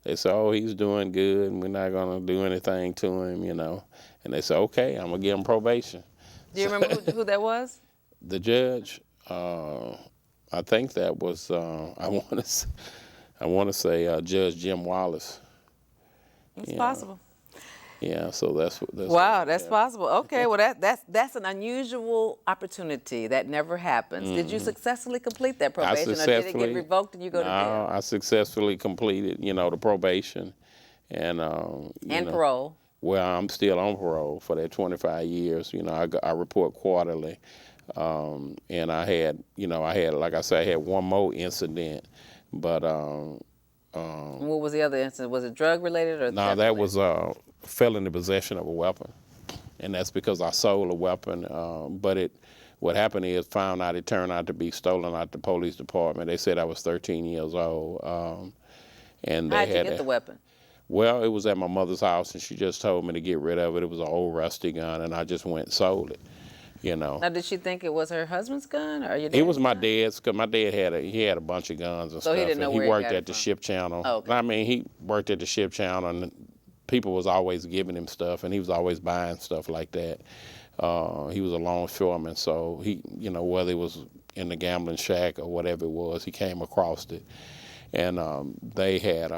they said, "Oh, he's doing good, and we're not going to do anything to him, you know." And they said, "Okay, I'm going to give him probation." Do you remember who that was? The judge, I think that was I want to say Judge Jim Wallace. It's Yeah. possible. Yeah, so that's Wow, that's possible. Okay, well that's an unusual opportunity that never happens. Did you successfully complete that probation, or did it get revoked and you go to jail? I successfully completed, the probation, and And parole. Well, I'm still on parole for that 25 years. I report quarterly, and I had, like I said, I had one more incident, but What was the other incident? Was it drug related or? no, that was felony possession of a weapon, and that's because I sold a weapon. But what happened is, found out it turned out to be stolen out the police department. They said I was 13 years old, and they How'd you had get the weapon? Well, it was at my mother's house, and she just told me to get rid of it. It was an old rusty gun, and I just went and sold it. Now, did she think it was her husband's gun or your dad's It was my gun? dad's, because my dad had a bunch of guns and So stuff. he didn't know and where he he worked got it at the from. ship channel. Oh, okay. I mean, he worked at the ship channel, and people was always giving him stuff, and he was always buying stuff like that. He was a longshoreman, so he, whether it was in the gambling shack or whatever it was, he came across it. And they had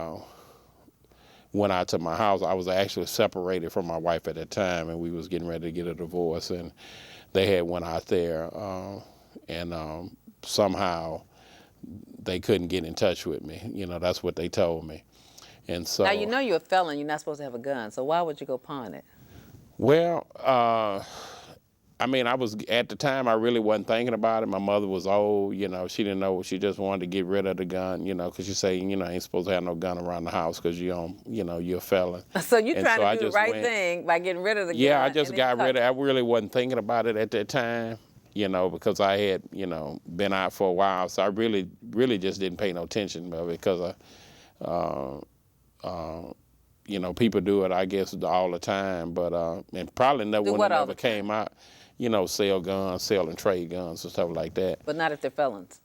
went out to my house. I was actually separated from my wife at that time, and we was getting ready to get a divorce, and they had went out there, and somehow they couldn't get in touch with me. That's what they told me. And so Now, you're a felon. You're not supposed to have a gun. So why would you go pawn it? Well, I mean, I was, at the time, I really wasn't thinking about it. My mother was old, she didn't know. She just wanted to get rid of the gun, because you say, ain't supposed to have no gun around the house because you're a felon. So you're And trying so I to do the just right went- thing by getting rid of the gun. Yeah, I just and got then rid of it. I really wasn't thinking about it at that time, because I had, been out for a while. So I really, really just didn't pay no attention to it because people do it, I guess, all the time, but and probably never Do when what it all never the time? came out, sell guns, sell and trade guns and stuff like that. But not if they're felons.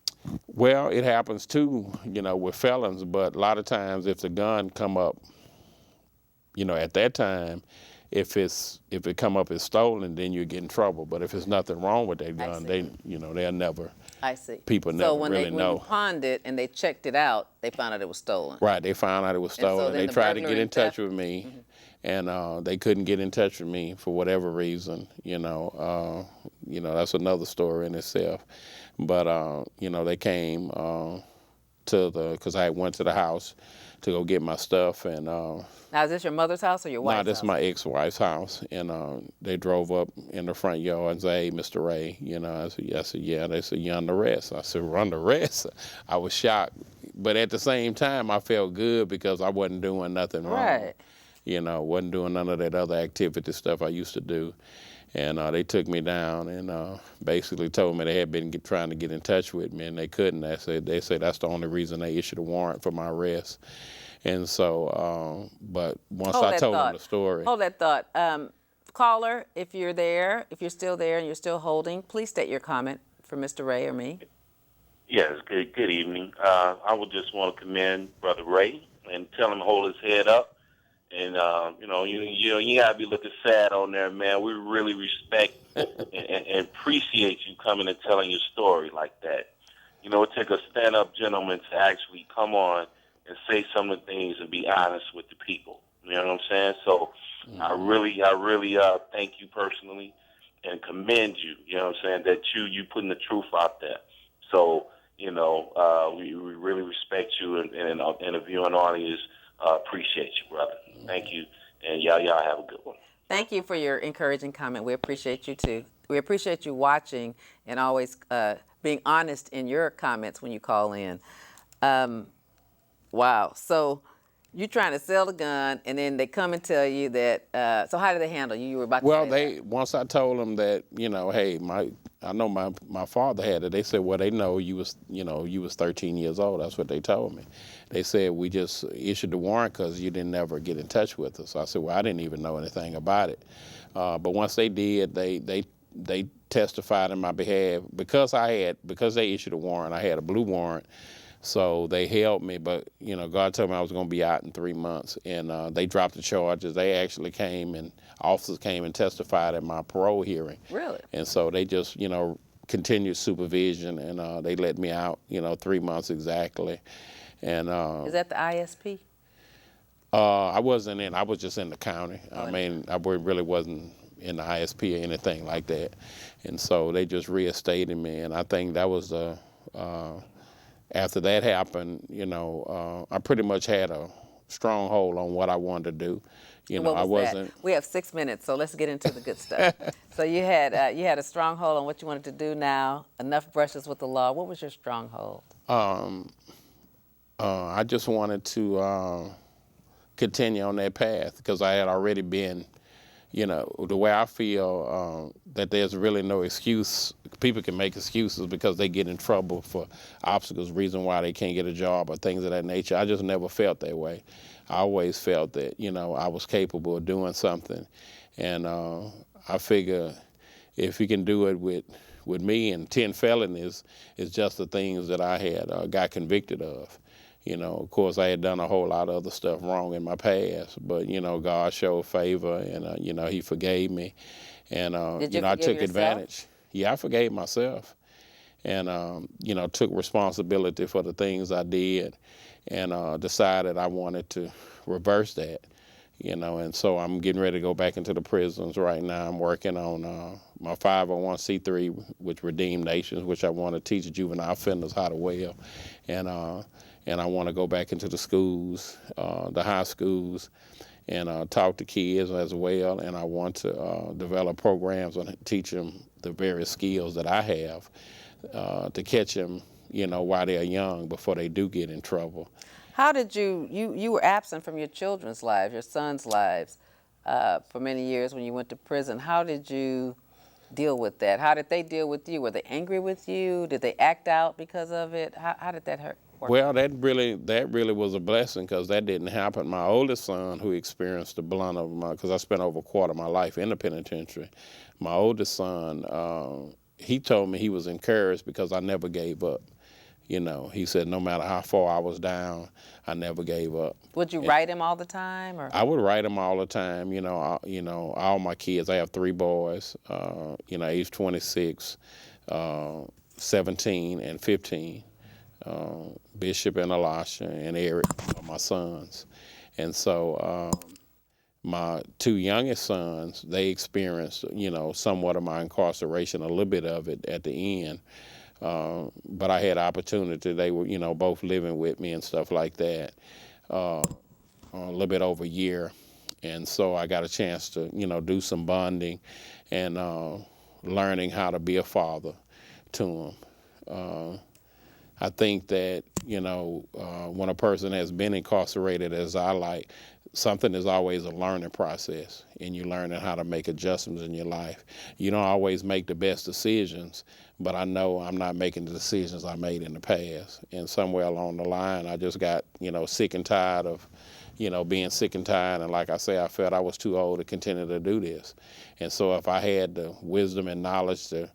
Well, it happens too, with felons, but a lot of times if the gun come up, at that time, if it come up as stolen, then you get in trouble. But if there's nothing wrong with that gun, see. they'll never. I see. People so never when really when know. you pawned it and they checked it out, they found out it was stolen. Right, they found out it was And so stolen. then They the tried to burglary get in and touch theft- with me, and they couldn't get in touch with me for whatever reason. That's another story in itself. But they came because I went to the house to go get my stuff, and Now, is this your mother's house or your wife's no, this house? is my ex-wife's house, and they drove up in the front yard and said, "Hey, Mr. Ray," I said, "Yeah." They said, "You under arrest?" I said, "We're under arrest." I was shocked, but at the same time, I felt good because I wasn't doing nothing wrong. Right. Wasn't doing none of that other activity stuff I used to do, and they took me down and basically told me they had been trying to get in touch with me, and they couldn't. They said that's the only reason they issued a warrant for my arrest. And so, but once I told them the story. Hold that thought. Caller, if you're still there and you're still holding, please state your comment for Mr. Ray or me. Yes, good evening. I would just want to commend Brother Ray and tell him to hold his head up. And, you got to be looking sad on there, man. We really respect and appreciate you coming and telling your story like that. It takes a stand-up gentleman to actually come on and say some of the things and be honest with the people. You know what I'm saying? So I really thank you personally and commend you. You know what I'm saying? That you putting the truth out there. So, we really respect you and the viewing audience appreciate you, brother. Thank you. And y'all have a good one. Thank you for your encouraging comment. We appreciate you too. We appreciate you watching and always being honest in your comments when you call in. Wow. So you're trying to sell the gun, and then they come and tell you that. So how did they handle you? You were about to Well, say that. once I told them that, hey, I know my father had it. They said, well, they know you was 13 years old. That's what they told me. They said, we just issued the warrant because you didn't ever get in touch with us. I said, well, I didn't even know anything about it. But once they did, they testified in my behalf because they issued a warrant. I had a blue warrant. So they held me, but God told me I was going to be out in 3 months, and they dropped the charges. They actually officers came and testified at my parole hearing. Really? And so they just, continued supervision, and they let me out, 3 months exactly. And Is that the ISP? I wasn't in. I was just in the county. I really wasn't in the ISP or anything like that. And so they just reinstated me, and I think that was after that happened, I pretty much had a strong hold on what I wanted to do. I wasn't. We have 6 minutes, so let's get into the good stuff. So you had a stronghold on what you wanted to do now. Enough brushes with the law. What was your stronghold? I just wanted to continue on that path because I had already been. The way I feel that there's really no excuse. People can make excuses because they get in trouble for obstacles, reason why they can't get a job or things of that nature. I just never felt that way. I always felt that, I was capable of doing something. And I figure if you can do it with me, and 10 felonies is just the things that I had got convicted of. Of course, I had done a whole lot of other stuff wrong in my past, but, God showed favor, and, He forgave me. And, I took advantage. Yeah, I forgave myself and, took responsibility for the things I did and decided I wanted to reverse that, and so I'm getting ready to go back into the prisons right now. I'm working on my 501c3, which Redeemed Nations, which I want to teach juvenile offenders how to well. And I want to go back into the schools, the high schools, and talk to kids as well. And I want to develop programs and teach them the various skills that I have to catch them, while they're young before they do get in trouble. How did you were absent from your children's lives, your sons' lives, for many years when you went to prison. How did you deal with that? How did they deal with you? Were they angry with you? Did they act out because of it? How did that hurt? Well, that really was a blessing because that didn't happen. My oldest son, who experienced the blunt of because I spent over a quarter of my life in the penitentiary, my oldest son, he told me he was encouraged because I never gave up. He said no matter how far I was down, I never gave up. Would you write him all the time? Or? I would write him all the time. All my kids. I have 3 boys. Age 26, 17, and 15. Bishop and Elisha and Eric are my sons. And so my 2 youngest sons, they experienced, somewhat of my incarceration, a little bit of it at the end. But I had opportunity. They were, both living with me and stuff like that, a little bit over a year. And so I got a chance to, do some bonding and learning how to be a father to them. I think that, when a person has been incarcerated, as I like, something is always a learning process, and you're learning how to make adjustments in your life. You don't always make the best decisions, but I know I'm not making the decisions I made in the past. And somewhere along the line, I just got, sick and tired of, being sick and tired. And like I say, I felt I was too old to continue to do this. And so if I had the wisdom and knowledge to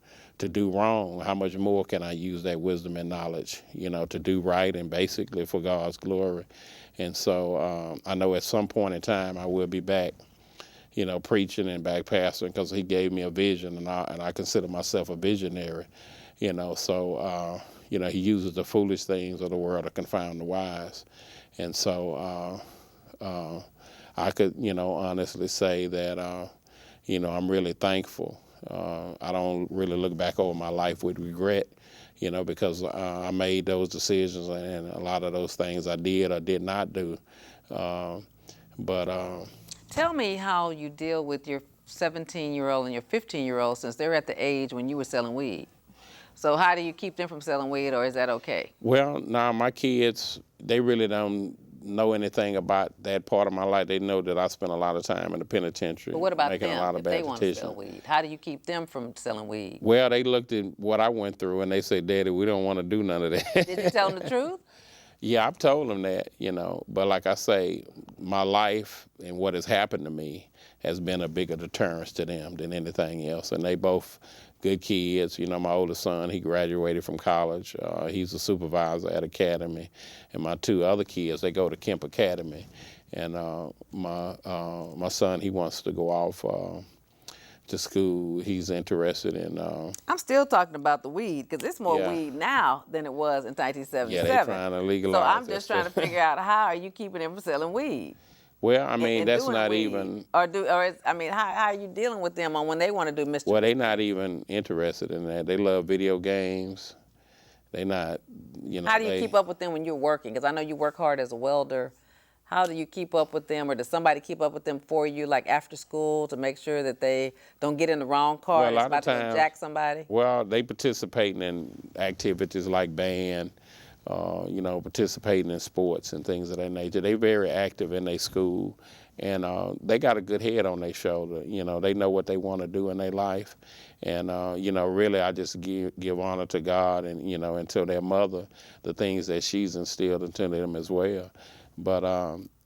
do wrong, how much more can I use that wisdom and knowledge, to do right and basically for God's glory. And so I know at some point in time I will be back, preaching and back pastoring because He gave me a vision, and I consider myself a visionary, So, He uses the foolish things of the world to confound the wise. And so I could, honestly say that, I'm really thankful. I don't really look back over my life with regret, because I made those decisions, and a lot of those things I did or did not do. Tell me how you deal with your 17-year-old and your 15-year-old, since they're at the age when you were selling weed. So how do you keep them from selling weed, or is that okay? Well, now my kids, they really don't know anything about that part of my life, they know that I spent a lot of time in the penitentiary. But what about making them a lot of if they bad want to decisions. sell weed? How do you keep them from selling weed? Well, they looked at what I went through and they said, Daddy, we don't want to do none of that. Did you tell them the truth? Yeah, I've told them that, you know, but like I say, my life and what has happened to me has been a bigger deterrence to them than anything else. And they both good kids. You know, my oldest son, he graduated from college. He's a supervisor at Academy. And my two other kids, they go to Kemp Academy. And my son, he wants to go off to school. He's interested in... I'm still talking about the weed because it's more Yeah. weed now than it was in 1977. Yeah, they're trying to legalize So I'm that just trying to stuff. figure out how are you keeping them from selling weed? Well, I mean, and that's doing not weed? even... How are you dealing with them on when they want to do mischief? Well, they're not even interested in that. They love video games. They not, you know. How do you keep up with them when you're working? Because I know you work hard as a welder. How do you keep up with them, or does somebody keep up with them for you, like after school, to make sure that they don't get in the wrong car Well, a that's lot about of to go times- jack somebody? Well, they participating in activities like band, you know, participating in sports and things of that nature. They very active in their school, and they got a good head on their shoulder. You know, they know what they want to do in their life, and you know, really, I just give honor to God and, you know, and to their mother, the things that she's instilled into them as well. But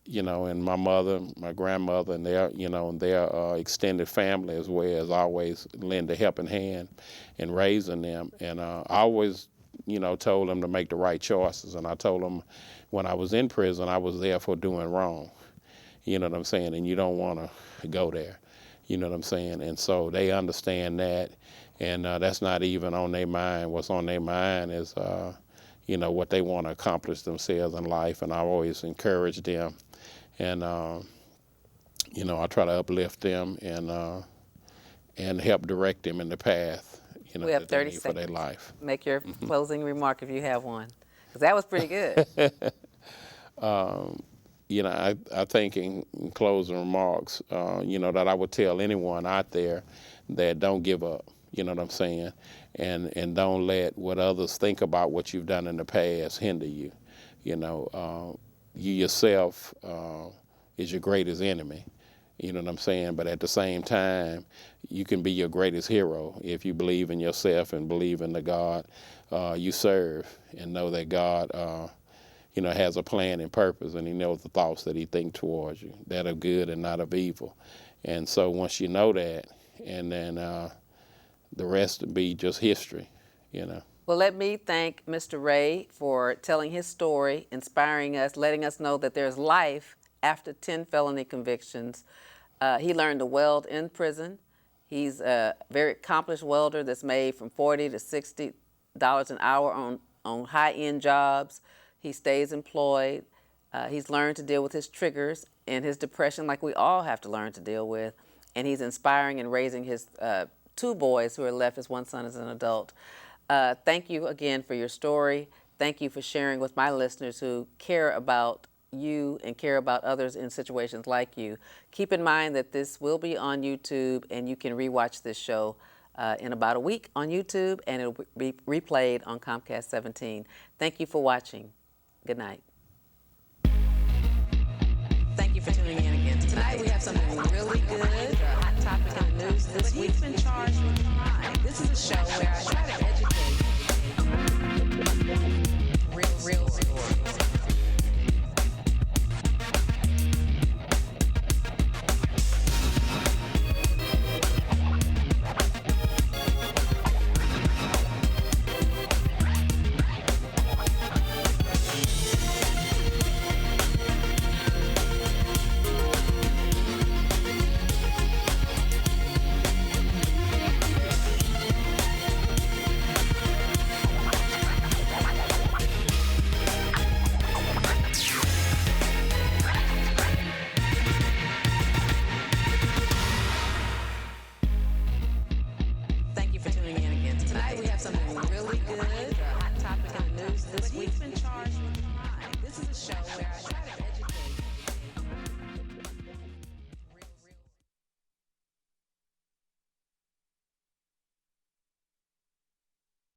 you know, and my mother, my grandmother, and their, you know, and their extended family as well as always lend a helping hand in raising them. And I always, you know, told them to make the right choices. And I told them when I was in prison, I was there for doing wrong. You know what I'm saying? And you don't want to go there. You know what I'm saying? And so they understand that, and that's not even on their mind. What's on their mind is, you know, what they want to accomplish themselves in life. And I always encourage them, and you know, I try to uplift them and help direct them in the path, you know, We have that they 30 need for their seconds. life. Make your closing remark if you have one, because that was pretty good. You know, I think in closing remarks, you know, that I would tell anyone out there that don't give up, you know what I'm saying? And don't let what others think about what you've done in the past hinder you. You know, you yourself is your greatest enemy, you know what I'm saying? But at the same time, you can be your greatest hero if you believe in yourself and believe in the God you serve, and know that God, you know, has a plan and purpose, and he knows the thoughts that he thinks towards you, that are good and not of evil. And so once you know that, and then the rest will be just history, you know. Well, let me thank Mr. Ray for telling his story, inspiring us, letting us know that there's life after 10 felony convictions. He learned to weld in prison. He's a very accomplished welder that's made from $40 to $60 an hour on high-end jobs. He stays employed. He's learned to deal with his triggers and his depression like we all have to learn to deal with. And he's inspiring and raising his two boys who are left, his one son as an adult. Thank you again for your story. Thank you for sharing with my listeners who care about you and care about others in situations like you. Keep in mind that this will be on YouTube, and you can rewatch this show in about a week on YouTube, and it'll be replayed on Comcast 17. Thank you for watching. Good night. Thank you for tuning in again tonight.